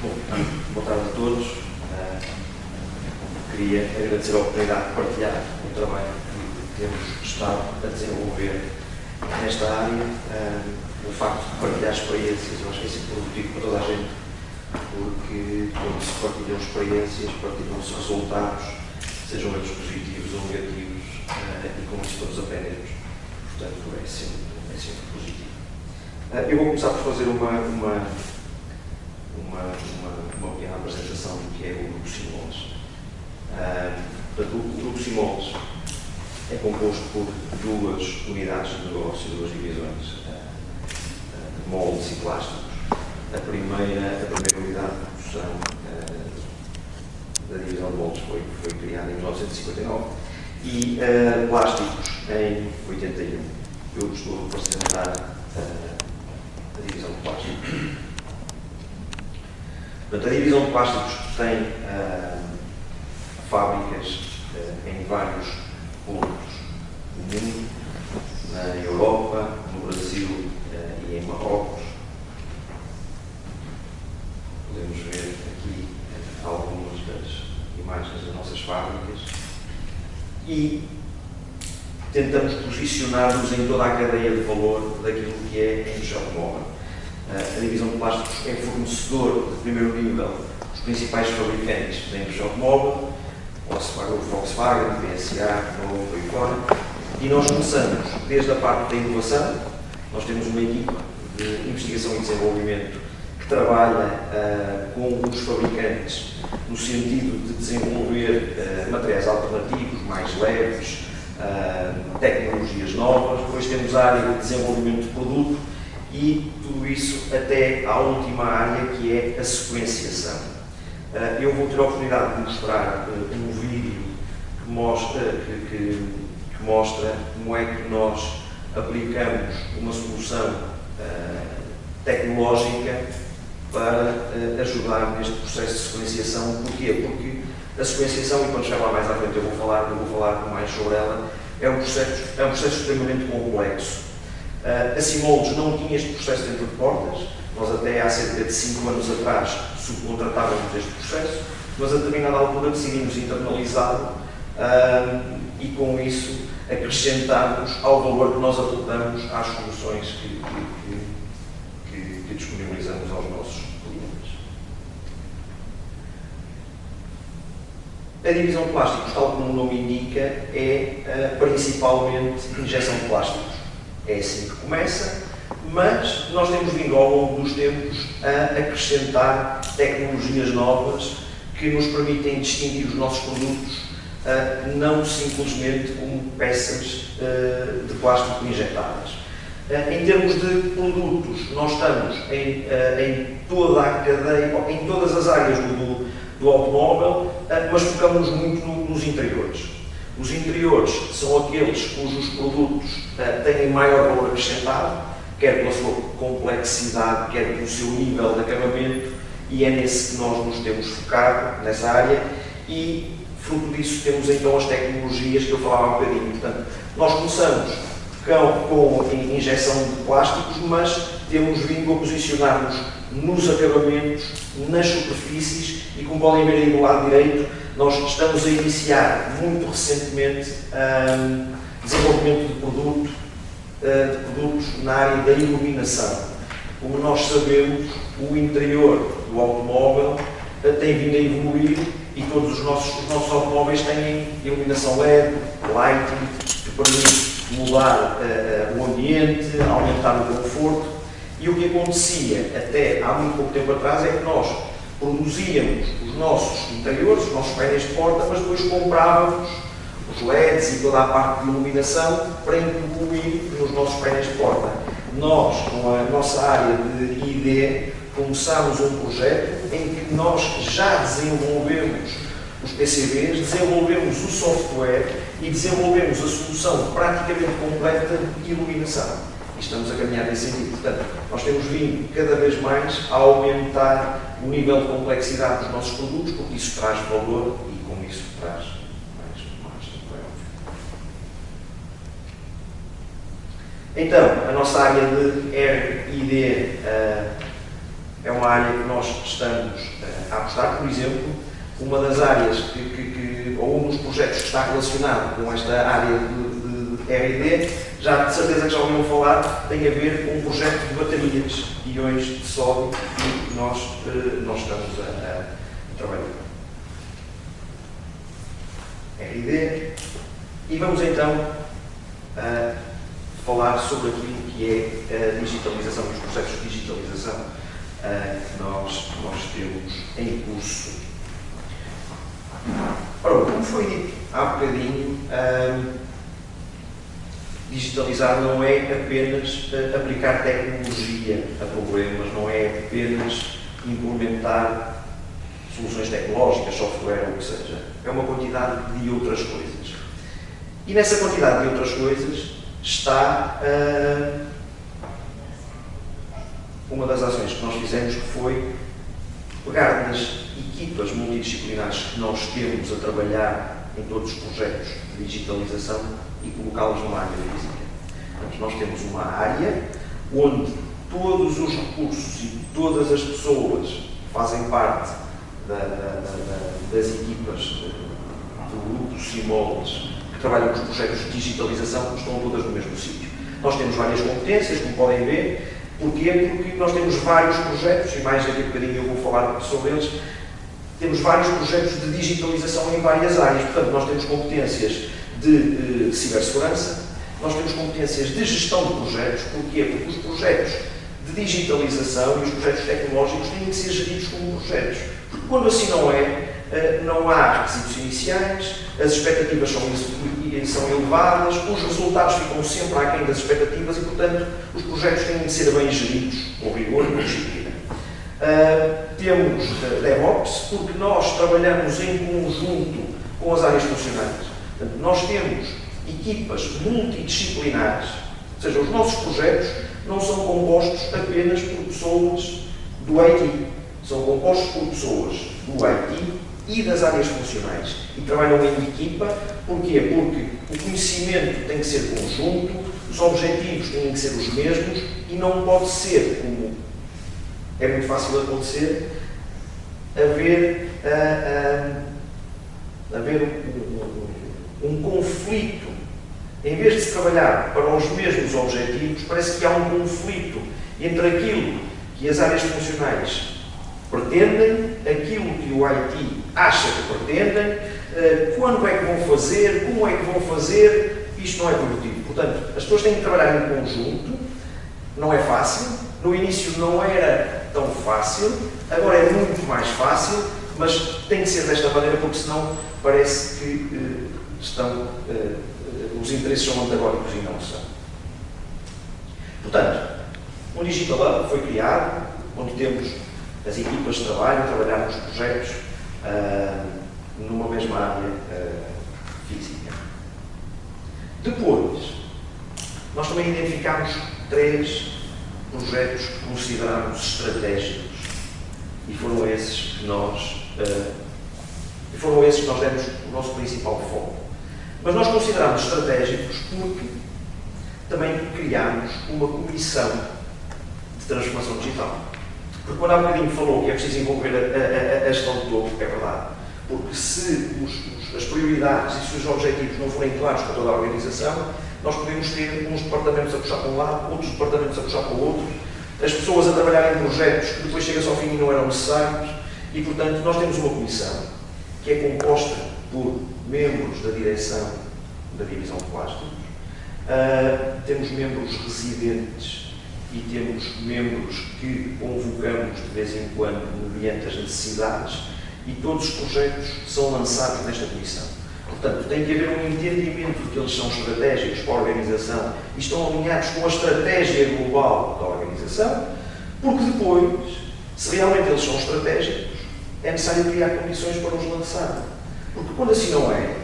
Bom, boa tarde a todos. Queria agradecer a oportunidade de partilhar o trabalho que temos estado a desenvolver nesta área. O facto de partilhar experiências, eu acho que é sempre produtivo para toda a gente, porque quando se partilham experiências, partilham-se resultados, sejam eles positivos ou negativos, e com isso todos aprendemos. Portanto, é sempre positivo. Eu vou começar por fazer uma pequena apresentação do que é o Grupo Simões. O Grupo Simões é composto por duas unidades de negócio, duas divisões, moldes e plásticos. A primeira unidade de produção da divisão de moldes foi criada em 1959 e plásticos em 81. Eu estou a representar a divisão de plásticos. Portanto, a divisão de plásticos tem fábricas em vários pontos do mundo, na Europa, no Brasil e em Marrocos. Podemos ver aqui algumas das imagens das nossas fábricas e tentamos posicionar-nos em toda a cadeia de valor daquilo que é a indústria automóvel. A divisão de plásticos é fornecedor de primeiro nível dos principais fabricantes da indústria automóvel, o Volkswagen, o PSA, o Toyota, e nós começamos desde a parte da inovação. Nós temos uma equipa de investigação e desenvolvimento que trabalha com os fabricantes no sentido de desenvolver materiais alternativos, mais leves, tecnologias novas. Depois temos a área de desenvolvimento de produto e tudo isso até à última área, que é a sequenciação. Eu vou ter a oportunidade de mostrar um vídeo que mostra como é que nós aplicamos uma solução tecnológica para ajudar neste processo de sequenciação. Porquê? Porque a sequenciação, e quando chegar lá mais à frente eu vou falar mais sobre ela, é um processo extremamente complexo. A Simoldes não tinha este processo dentro de portas. Nós até há cerca de 5 anos atrás subcontratávamos este processo, mas a determinada altura decidimos internalizá-lo e com isso acrescentarmos ao valor que nós aportamos às soluções que disponibilizamos aos nossos clientes. A divisão de plásticos, tal como o nome indica, é principalmente injeção de plásticos. É assim que começa, mas nós temos vindo ao longo dos tempos a acrescentar tecnologias novas que nos permitem distinguir os nossos produtos não simplesmente como peças de plástico injetadas. Em termos de produtos, nós estamos em toda a cadeia, em todas as áreas do automóvel, mas focamos muito nos interiores. Os interiores são aqueles cujos produtos têm maior valor acrescentado, quer pela sua complexidade, quer pelo seu nível de acabamento, e é nesse que nós nos temos focado, nessa área, e fruto disso temos então as tecnologias que eu falava há um bocadinho. Portanto, nós começamos com injeção de plásticos, mas temos vindo a posicionar-nos nos acabamentos, nas superfícies, e como podem ver aí do lado direito, nós estamos a iniciar muito recentemente desenvolvimento de produtos na área da iluminação. Como nós sabemos, o interior do automóvel tem vindo a evoluir e todos os nossos automóveis têm iluminação LED, lighting, que permite mudar o ambiente, aumentar o conforto. E o que acontecia até há muito pouco tempo atrás é que nós produzíamos os nossos interiores, os nossos painéis de porta, mas depois comprávamos os LEDs e toda a parte de iluminação para incluir nos nossos painéis de porta. Nós, com a nossa área de I+D, começámos um projeto em que nós já desenvolvemos os PCBs, desenvolvemos o software e desenvolvemos a solução praticamente completa de iluminação. E estamos a caminhar nesse sentido. Portanto, nós temos vindo cada vez mais a aumentar o nível de complexidade dos nossos produtos, porque isso traz valor e com isso traz mais Então, a nossa área de R&D é uma área que nós estamos a apostar. Por exemplo, uma das áreas ou um dos projetos que está relacionado com esta área de R&D, já de certeza que já ouviram falar, tem a ver com um projeto de baterias de íons de sódio que nós estamos a trabalhar. R&D. E vamos então falar sobre aquilo que é a digitalização, os processos de digitalização que nós temos em curso. Ora, como foi dito há bocadinho, digitalizar não é apenas aplicar tecnologia a problemas, não é apenas implementar soluções tecnológicas, software ou o que seja. É uma quantidade de outras coisas. E nessa quantidade de outras coisas está uma das ações que nós fizemos, que foi pegar nas equipas multidisciplinares que nós temos a trabalhar em todos os projetos de digitalização e colocá-los numa área física. Portanto, nós temos uma área onde todos os recursos e todas as pessoas que fazem parte das equipas do grupo Simoles que trabalham com os projetos de digitalização estão todas no mesmo sítio. Nós temos várias competências, como podem ver. Porquê? Porque nós temos vários projetos, e mais daqui a bocadinho eu vou falar sobre eles, temos vários projetos de digitalização em várias áreas. Portanto, nós temos competências de cibersegurança, nós temos competências de gestão de projetos. Porquê? Porque os projetos de digitalização e os projetos tecnológicos têm que ser geridos como projetos. Porque quando assim não é, não há requisitos iniciais, as expectativas são elevadas, os resultados ficam sempre aquém das expectativas e, portanto, os projetos têm de ser bem geridos com rigor e com disciplina. Temos DevOps, porque nós trabalhamos em conjunto com as áreas funcionais. Portanto, nós temos equipas multidisciplinares, ou seja, os nossos projetos não são compostos apenas por pessoas do IT, são compostos por pessoas do IT e das áreas funcionais. E trabalham em equipa. Porquê? Porque o conhecimento tem que ser conjunto, os objetivos têm que ser os mesmos e não pode ser, como é muito fácil acontecer, haver um conflito. Em vez de se trabalhar para os mesmos objetivos, parece que há um conflito entre aquilo que as áreas funcionais pretendem, aquilo que o IT acha que pretendem, quando é que vão fazer, como é que vão fazer. Isto não é produtivo. Portanto, as pessoas têm que trabalhar em conjunto, não é fácil, no início não era tão fácil, agora é muito mais fácil, mas tem que ser desta maneira, porque senão parece que os interesses são antagónicos e não são. Portanto, um Digital Hub foi criado, onde temos as equipas de trabalho a trabalhar nos projetos numa mesma área física. Depois, nós também identificámos 3 projetos que considerámos estratégicos e foram esses que nós demos o nosso principal foco. Mas nós considerámos estratégicos porque também criámos uma comissão de transformação digital. Porque quando há bocadinho falou que é preciso envolver a gestão de topo, é verdade. Porque se as prioridades e se os objetivos não forem claros para toda a organização, nós podemos ter uns departamentos a puxar para um lado, outros departamentos a puxar para o outro, as pessoas a trabalhar em projetos que depois chegam ao fim e não eram necessários, e portanto nós temos uma comissão que é composta por membros da direção da divisão de plásticos, temos membros residentes e temos membros que convocamos de vez em quando mediante as necessidades, e todos os projetos são lançados nesta comissão. Portanto, tem que haver um entendimento de que eles são estratégicos para a organização e estão alinhados com a estratégia global da organização, porque depois, se realmente eles são estratégicos, é necessário criar condições para os lançar. Porque quando assim não é,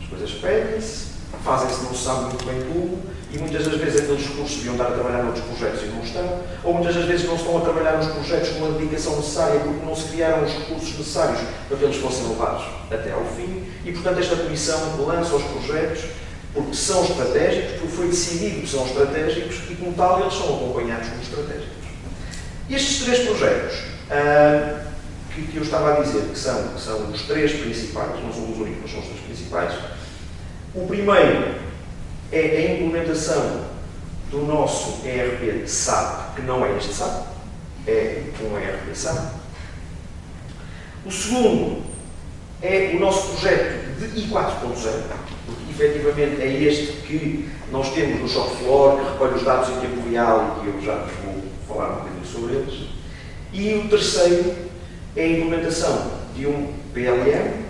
as coisas perdem-se, fazem-se não se sabe muito bem como, e muitas das vezes aqueles recursos deviam estar a trabalhar noutros projetos e não estão, ou muitas das vezes não estão a trabalhar nos projetos com a dedicação necessária porque não se criaram os recursos necessários para que eles fossem levados até ao fim, e portanto esta comissão lança os projetos porque são estratégicos, porque foi decidido que são estratégicos e como tal eles são acompanhados como estratégicos. Estes 3 projetos que eu estava a dizer que são os 3 principais, não são os únicos, mas são os 3 principais. O primeiro é a implementação do nosso ERP SAP, que não é este SAP, é um ERP SAP. O segundo é o nosso projeto de I4.0, porque efetivamente é este que nós temos no shop floor, que recolhe os dados em tempo real e que eu já vos vou falar um bocadinho sobre eles. E o terceiro é a implementação de um PLM,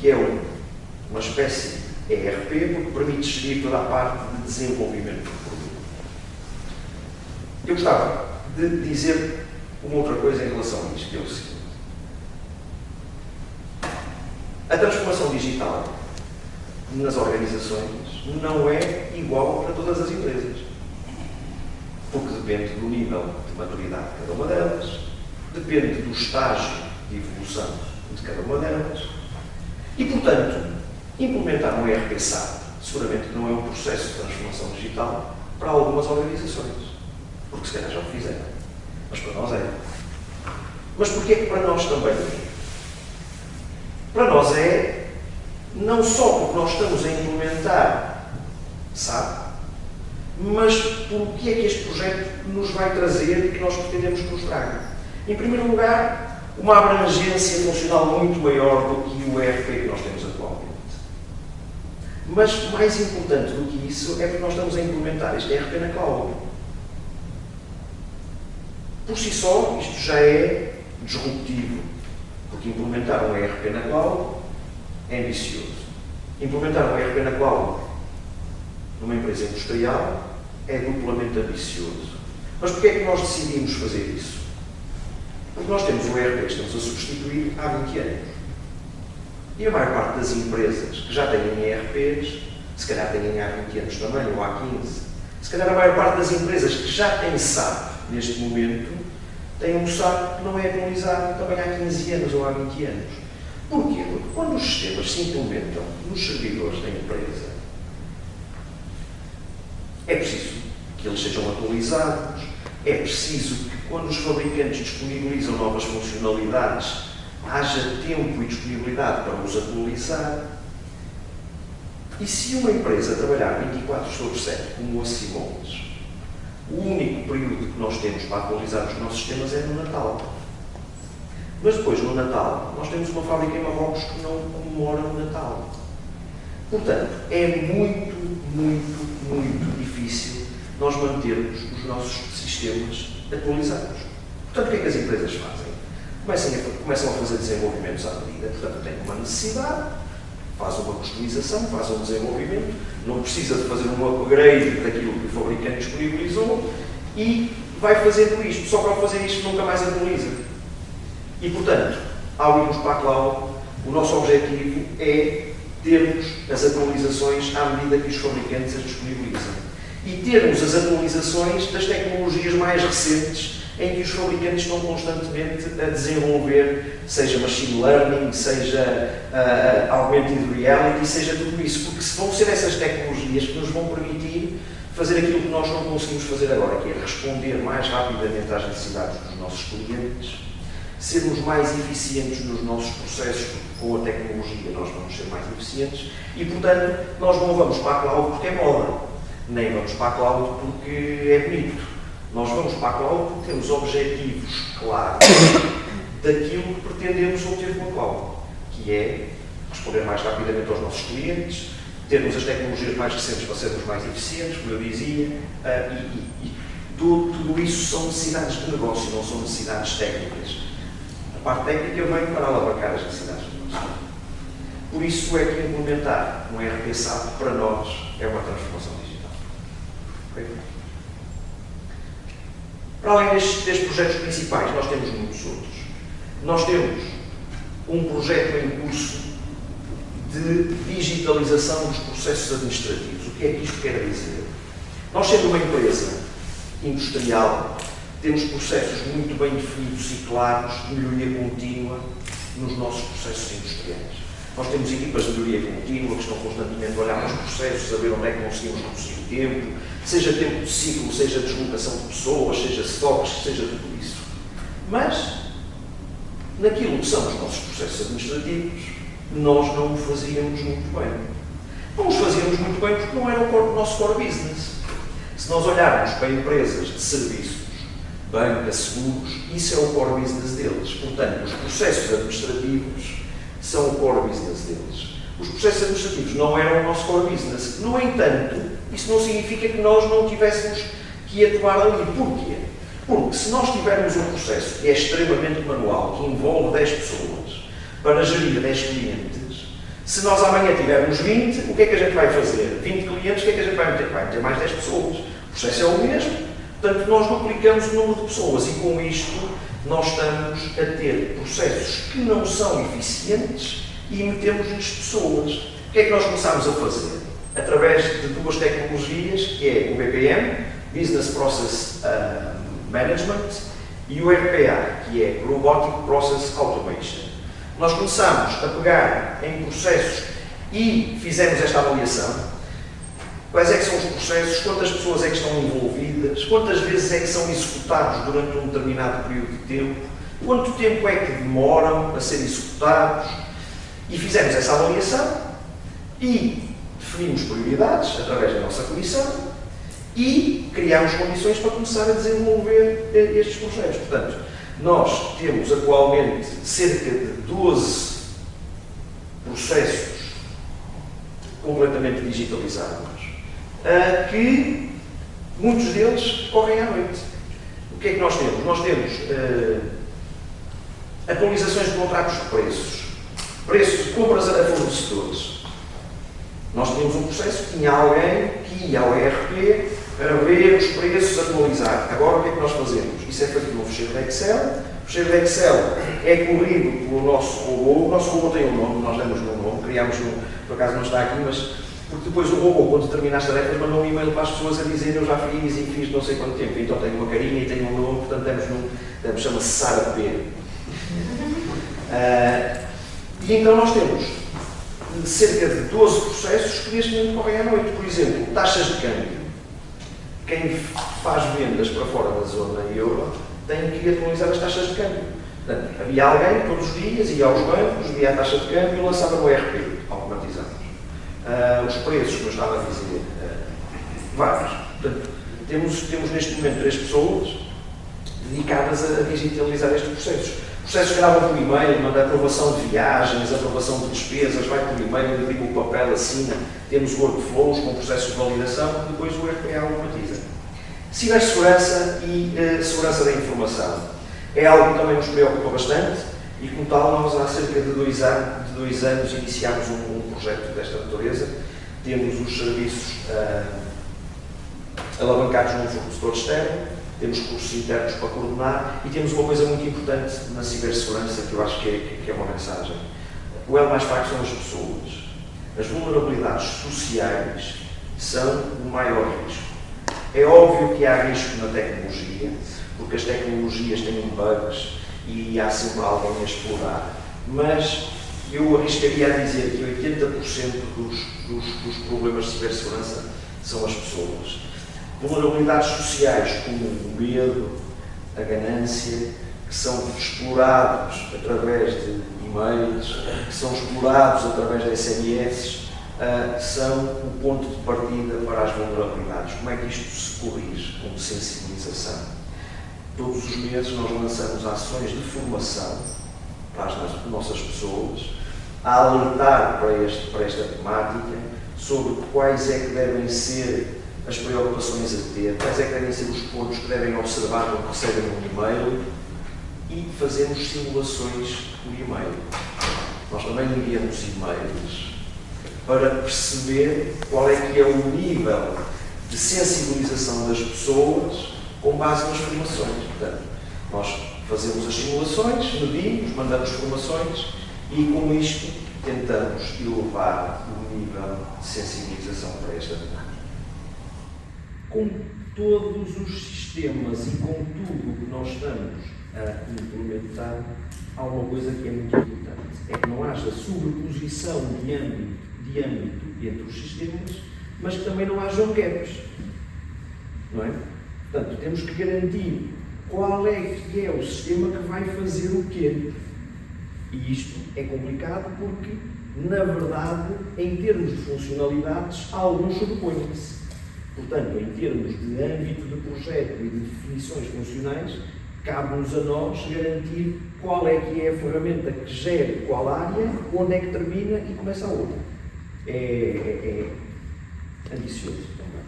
que é uma espécie de ERP, porque permite gerir toda a parte de desenvolvimento do produto. Eu gostava de dizer uma outra coisa em relação a isto, que é o seguinte. A transformação digital nas organizações não é igual para todas as empresas, porque depende do nível de maturidade de cada uma delas, depende do estágio de evolução de cada uma delas e, portanto, implementar um ERP SAP seguramente não é um processo de transformação digital para algumas organizações, porque se calhar já o fizeram, mas para nós é. Mas porquê que para nós também é? Para nós é não só porque nós estamos a implementar SAP, mas pelo que é que este projeto nos vai trazer e que nós pretendemos que nos traga. Em primeiro lugar, uma abrangência funcional muito maior do que o ERP que nós temos atualmente. Mas mais importante do que isso é porque nós estamos a implementar este ERP na cloud. Por si só, isto já é disruptivo, porque implementar um ERP na cloud é ambicioso. Implementar um ERP na cloud numa empresa industrial é duplamente ambicioso. Mas porquê é que nós decidimos fazer isso? Porque nós temos um ERP que estamos a substituir há 20 anos. E a maior parte das empresas que já têm ERPs, se calhar têm há 20 anos também, ou há 15, se calhar a maior parte das empresas que já têm SAP neste momento, têm um SAP que não é atualizado também há 15 anos ou há 20 anos. Porquê? Porque quando os sistemas se implementam nos servidores da empresa, é preciso que eles sejam atualizados, é preciso que quando os fabricantes disponibilizam novas funcionalidades, haja tempo e disponibilidade para os atualizar. E se uma empresa trabalhar 24/7 como a Simões, o único período que nós temos para atualizar os nossos sistemas é no Natal. Mas depois, no Natal, nós temos uma fábrica em Marrocos que não comemora o Natal. Portanto, é muito, muito, muito difícil nós mantermos os nossos sistemas atualizados. Portanto, o que é que as empresas fazem? Começam a fazer desenvolvimentos à medida. Portanto, têm uma necessidade, fazem uma customização, fazem um desenvolvimento, não precisa de fazer um upgrade daquilo que o fabricante disponibilizou e vai fazendo isto. Só que ao fazer isto nunca mais atualiza. E, portanto, ao irmos para a cloud, o nosso objetivo é termos as atualizações à medida que os fabricantes as disponibilizam. E termos as atualizações das tecnologias mais recentes em que os fabricantes estão constantemente a desenvolver, seja machine learning, seja augmented reality, seja tudo isso. Porque vão ser essas tecnologias que nos vão permitir fazer aquilo que nós não conseguimos fazer agora, que é responder mais rapidamente às necessidades dos nossos clientes, sermos mais eficientes nos nossos processos, porque com a tecnologia nós vamos ser mais eficientes e, portanto, nós não vamos para a cloud porque é moda, nem vamos para a cloud porque é bonito. Nós vamos para a cloud porque temos objetivos claros daquilo que pretendemos obter com a cloud, que é responder mais rapidamente aos nossos clientes, termos as tecnologias mais recentes para sermos mais eficientes, como eu dizia, e tudo isso são necessidades de negócio, não são necessidades técnicas. A parte técnica vem para alavancar as necessidades de negócio. Por isso é que implementar um ERP SAP para nós é uma transformação digital. Okay? Para além destes projetos principais, nós temos muitos outros. Nós temos um projeto em curso de digitalização dos processos administrativos. O que é que isto quer dizer? Nós, sendo uma empresa industrial, temos processos muito bem definidos e claros de melhoria contínua nos nossos processos industriais. Nós temos equipas de melhoria contínua que estão constantemente a olhar para os processos, a ver onde é que conseguimos reduzir o tempo, seja tempo de ciclo, seja deslocação de pessoas, seja stocks, seja tudo isso. Mas, naquilo que são os nossos processos administrativos, nós não o fazíamos muito bem. Não os fazíamos muito bem porque não era o nosso core business. Se nós olharmos para empresas de serviços, banca, seguros, isso é o core business deles. Portanto, os processos administrativos são o core business deles. Os processos administrativos não eram o nosso core business. No entanto, isso não significa que nós não tivéssemos que atuar ali. Porquê? Porque se nós tivermos um processo que é extremamente manual, que envolve 10 pessoas, para gerir 10 clientes, se nós amanhã tivermos 20, o que é que a gente vai fazer? 20 clientes, o que é que a gente vai meter? Vai meter mais 10 pessoas. O processo é o mesmo. Portanto, nós duplicamos o número de pessoas e com isto nós estamos a ter processos que não são eficientes e metemos-lhes pessoas. O que é que nós começámos a fazer? Através de duas tecnologias, que é o BPM, Business Process Management, e o RPA, que é Robotic Process Automation. Nós começámos a pegar em processos e fizemos esta avaliação. Quais é que são os processos, quantas pessoas é que estão envolvidas, quantas vezes é que são executados durante um determinado período de tempo, quanto tempo é que demoram a ser executados, e fizemos essa avaliação e definimos prioridades através da nossa comissão e criámos condições para começar a desenvolver estes projetos. Portanto, nós temos atualmente cerca de 12 processos completamente digitalizados, que muitos deles correm à noite. O que é que nós temos? Nós temos atualizações de contratos de preços de compras a fornecedores. Nós tínhamos um processo que tinha alguém que ia ao ERP para ver os preços, atualizar. Agora o que é que nós fazemos? Isso é feito num fecheiro de Excel. O fecheiro de Excel é corrido pelo nosso robô. O nosso robô tem um nome, nós damos um nome, criámos um, por acaso não está aqui, mas porque depois o robô, quando termina as tarefas, mandou um e-mail para as pessoas a dizer eu já fiz e fiz não sei quanto tempo. Então tem uma carinha e tem um nome, portanto chama-se Sara P. E então nós temos cerca de 12 processos que neste momento correm à noite. Por exemplo, taxas de câmbio. Quem faz vendas para fora da zona euro tem que atualizar as taxas de câmbio. Portanto, havia alguém que todos os dias ia aos bancos, via a taxa de câmbio e lançava no ERP, automatizados. Os preços, como eu estava a dizer, vários. Portanto, temos neste momento 3 pessoas dedicadas a digitalizar estes processos. Processos que davam por e-mail, manda aprovação de viagens, aprovação de despesas, vai por e-mail, imprime o papel, assina. Temos workflows com processos de validação, depois o RPA automatiza. Cibersegurança e segurança da informação. É algo que também nos preocupa bastante e, como tal, nós há cerca de 2 anos iniciámos um projeto desta natureza. Temos os serviços alavancados num fornecedor externo, temos cursos internos para coordenar e temos uma coisa muito importante na cibersegurança que eu acho que é uma mensagem. O elo mais fraco são as pessoas. As vulnerabilidades sociais são o maior risco. É óbvio que há risco na tecnologia, porque as tecnologias têm bugs e há sempre alguém a explorar, mas eu arriscaria a dizer que 80% dos problemas de cibersegurança são as pessoas. Vulnerabilidades sociais como o medo, a ganância, que são explorados através de e-mails, que são explorados através de SMS, são o ponto de partida para as vulnerabilidades. Como é que isto se corrige? Com sensibilização. Todos os meses nós lançamos ações de formação para as nossas pessoas, a alertar para esta temática sobre quais é que devem ser as preocupações a ter, quais é que devem ser os pontos que devem observar quando recebem um e-mail e fazemos simulações por e-mail. Nós também enviamos e-mails para perceber qual é que é o nível de sensibilização das pessoas com base nas formações. Portanto, nós fazemos as simulações, medimos, mandamos formações e com isto tentamos elevar o nível de sensibilização para esta temática. Com todos os sistemas e com tudo o que nós estamos a implementar, há uma coisa que é muito importante, é que não haja sobreposição de âmbito entre os sistemas, mas que também não hajam gaps, não é? Portanto, temos que garantir qual é que é o sistema que vai fazer o quê. E isto é complicado porque, na verdade, em termos de funcionalidades, alguns sobrepõem-se. Portanto, em termos de âmbito de projeto e de definições funcionais, cabe-nos a nós garantir qual é que é a ferramenta que gere qual área, onde é que termina e começa a outra. É ambicioso também.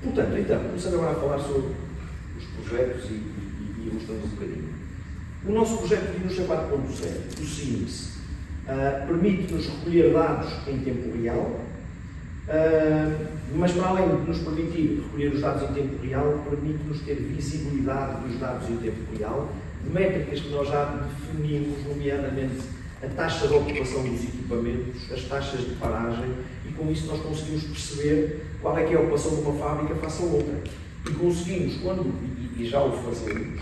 Portanto, então, começando agora a falar sobre os projetos e mostramos um bocadinho. O nosso projeto de Indústria 4.0, o SIMS, permite-nos recolher dados em tempo real, mas para além de nos permitir recolher os dados em tempo real, permite-nos ter visibilidade dos dados em tempo real, de métricas que nós já definimos, nomeadamente a taxa de ocupação dos equipamentos, as taxas de paragem, e com isso nós conseguimos perceber qual é que é a ocupação de uma fábrica face a outra. E conseguimos, e já o fazemos,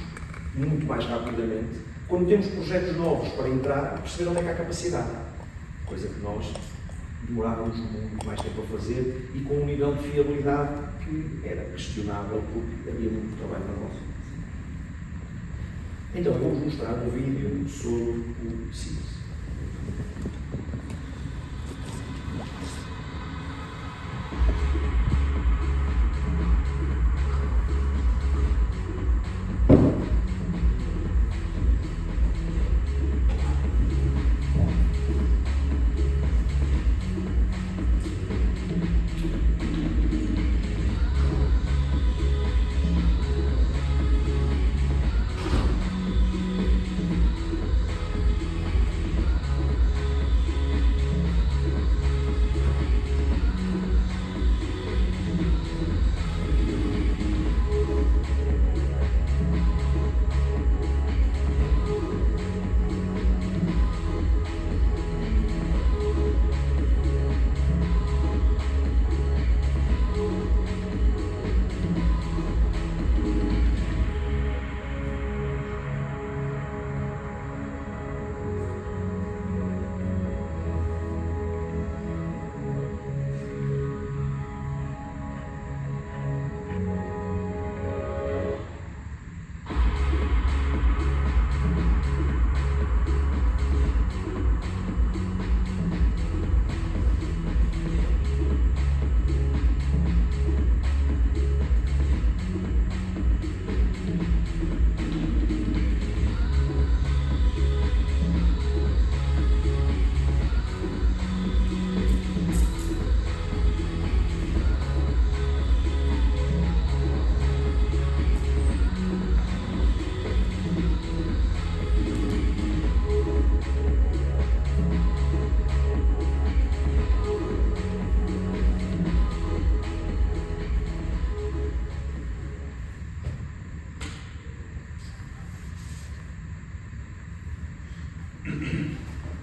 muito mais rapidamente, quando temos projetos novos para entrar, perceber onde é que há capacidade. Coisa que nós demorávamos muito mais tempo a fazer e com um nível de fiabilidade que era questionável porque havia muito trabalho na nossa. Então, eu vou-vos mostrar um vídeo sobre o SIMS.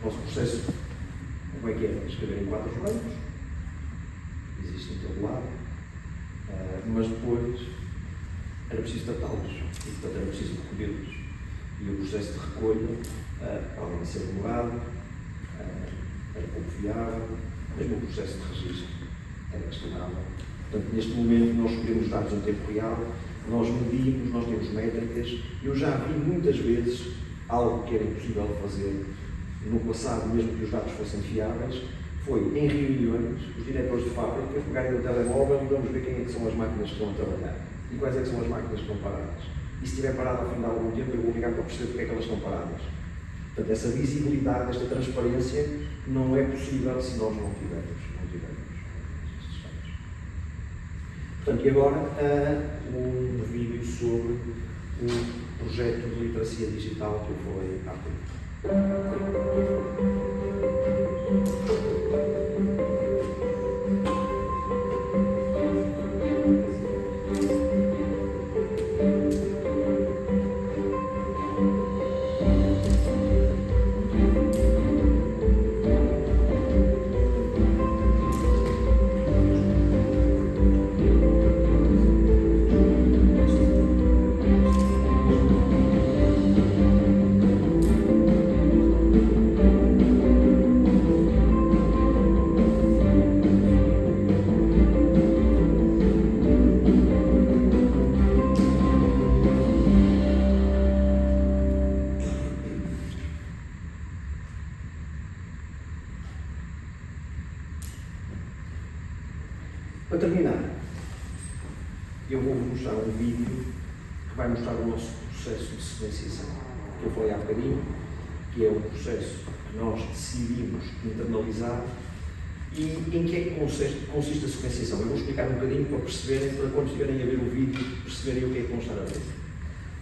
O nosso processo, como é que é? Escrever em 4 brancos, existe em todo lado, mas depois era preciso tratá-los e, portanto, era preciso recolhê-los. E o processo de recolha, além de ser demorado, era pouco fiável, mesmo o processo de registro era questionável. Portanto, neste momento, nós recolhemos dados em tempo real, nós medimos, nós temos métricas. Eu já vi muitas vezes algo que era impossível de fazer no passado, mesmo que os dados fossem fiáveis, foi em reuniões, os diretores de fábrica pegarem no telemóvel e vamos ver quem é que são as máquinas que estão a trabalhar e quais é que são as máquinas que estão paradas. E se estiver parado ao fim de algum tempo, eu vou ligar para perceber porque é que elas estão paradas. Portanto, essa visibilidade, esta transparência, não é possível se nós não tivermos estes dados. Portanto, e agora um vídeo sobre o projeto de literacia digital que eu falei há pouco. mostrar um vídeo que vai mostrar o nosso processo de sequenciação, que eu falei há bocadinho, que é um processo que nós decidimos internalizar. E em que é que consiste a sequenciação? Eu vou explicar um bocadinho para perceberem, para quando estiverem a ver o vídeo, perceberem o que é que vão estar a ver.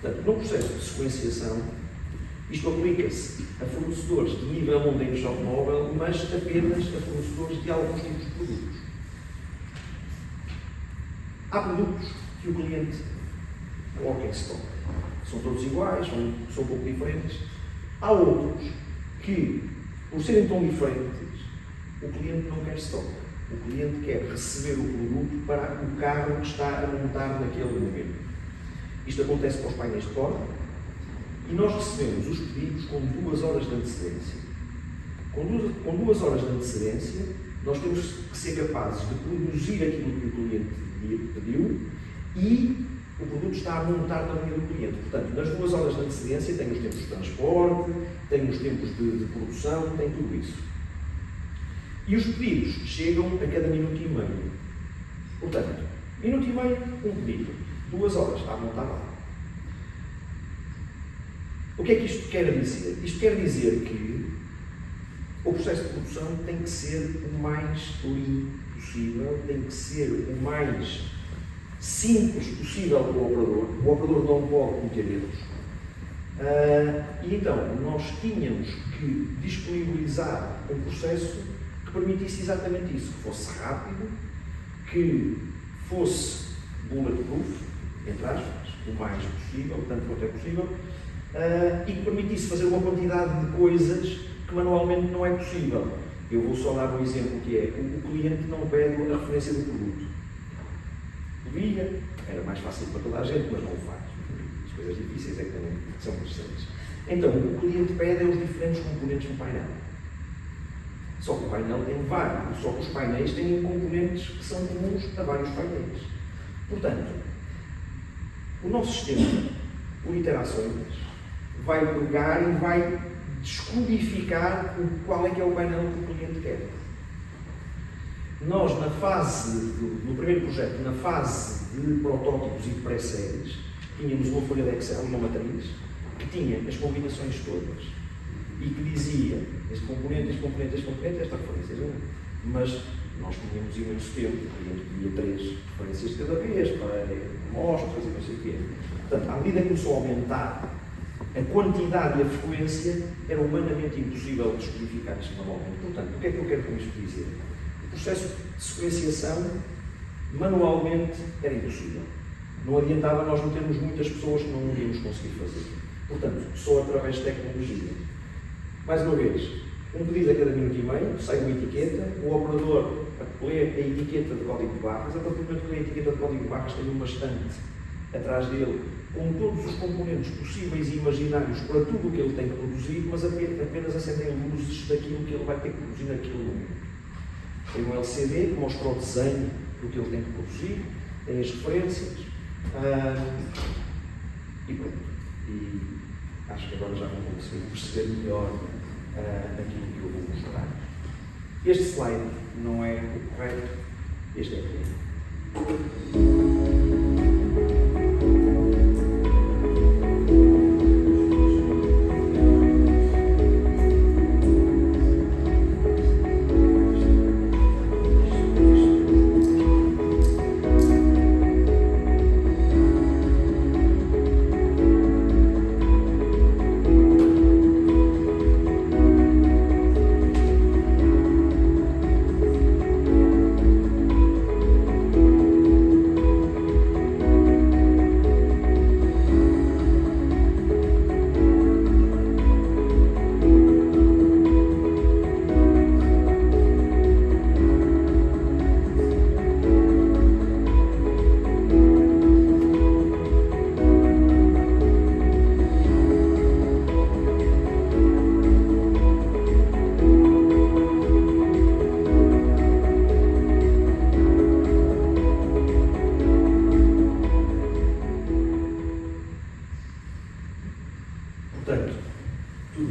Portanto, no processo de sequenciação, isto aplica-se a fornecedores de nível 1 da indústria automóvel, mas apenas a fornecedores de alguns tipos de produtos. Há produtos que o cliente coloca em stock. São todos iguais, são um pouco diferentes. Há outros que, por serem tão diferentes, o cliente não quer stock. O cliente quer receber o produto para o carro que está a montar naquele momento. Isto acontece para os painéis de porta e nós recebemos os pedidos com 2 horas de antecedência. Com 2 horas de antecedência, nós temos que ser capazes de produzir aquilo que o cliente pediu e o produto está a montar na linha do cliente. Portanto, nas 2 horas de antecedência tem os tempos de transporte, tem os tempos de produção, tem tudo isso. E os pedidos chegam a cada minuto e meio. Portanto, minuto e meio, um pedido. 2 horas, está a montar lá. O que é que isto quer dizer? Isto quer dizer que o processo de produção tem que ser o mais limpo possível, tem que ser o mais simples possível para o operador. O operador não pode cometer erros. E então, nós tínhamos que disponibilizar um processo que permitisse exatamente isso, que fosse rápido, que fosse bulletproof, entre aspas, o mais possível, tanto quanto é possível, e que permitisse fazer uma quantidade de coisas que manualmente não é possível. Eu vou só dar um exemplo que é, o cliente não pede a referência do produto. Podia, era mais fácil para toda a gente, mas não o faz. As coisas difíceis é que também são interessantes. Então, o que o cliente pede é os diferentes componentes do painel. Só que o painel tem vários, só que os painéis têm componentes que são comuns a vários painéis. Portanto, o nosso sistema, por iterações, vai pegar e vai descodificar qual é que é o painel que o cliente quer. Nós, no primeiro projeto, na fase de protótipos e de pré-séries, tínhamos uma folha de Excel, uma matriz, que tinha as combinações todas e que dizia este componente, esta referência. Mas nós tínhamos imenso tempo, o cliente pedia 3 referências de cada vez, para mostras e não sei o quê. Portanto, à medida que começou a aumentar a quantidade e a frequência, era humanamente impossível descodificar isto manualmente. Portanto, o que é que eu quero com isto dizer? O processo de sequenciação, manualmente, era impossível. Não adiantava nós não termos muitas pessoas que não iríamos conseguir fazer. Portanto, só através de tecnologia. Mais uma vez, um pedido a cada minuto e meio, sai uma etiqueta, o operador lê a etiqueta de código de barras, a partir do momento que lê a etiqueta de código de barras tem uma estante atrás dele, com todos os componentes possíveis e imaginários para tudo o que ele tem que produzir, mas apenas acendem luzes daquilo que ele vai ter que produzir naquele momento. Tem um LCD que mostra o desenho do que ele tem que produzir, tem as referências, e pronto. E acho que agora já vão conseguir perceber melhor aquilo que eu vou mostrar. Este slide não é o correto, este é aqui.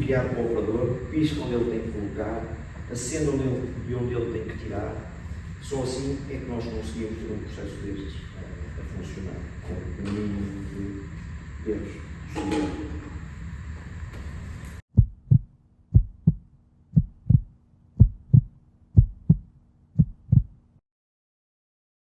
guiado pelo operador, pisca onde ele tem que colocar, acende onde ele tem que tirar. Só assim é que nós conseguimos ter um processo destes a funcionar. funcionar com o mínimo de erros possível.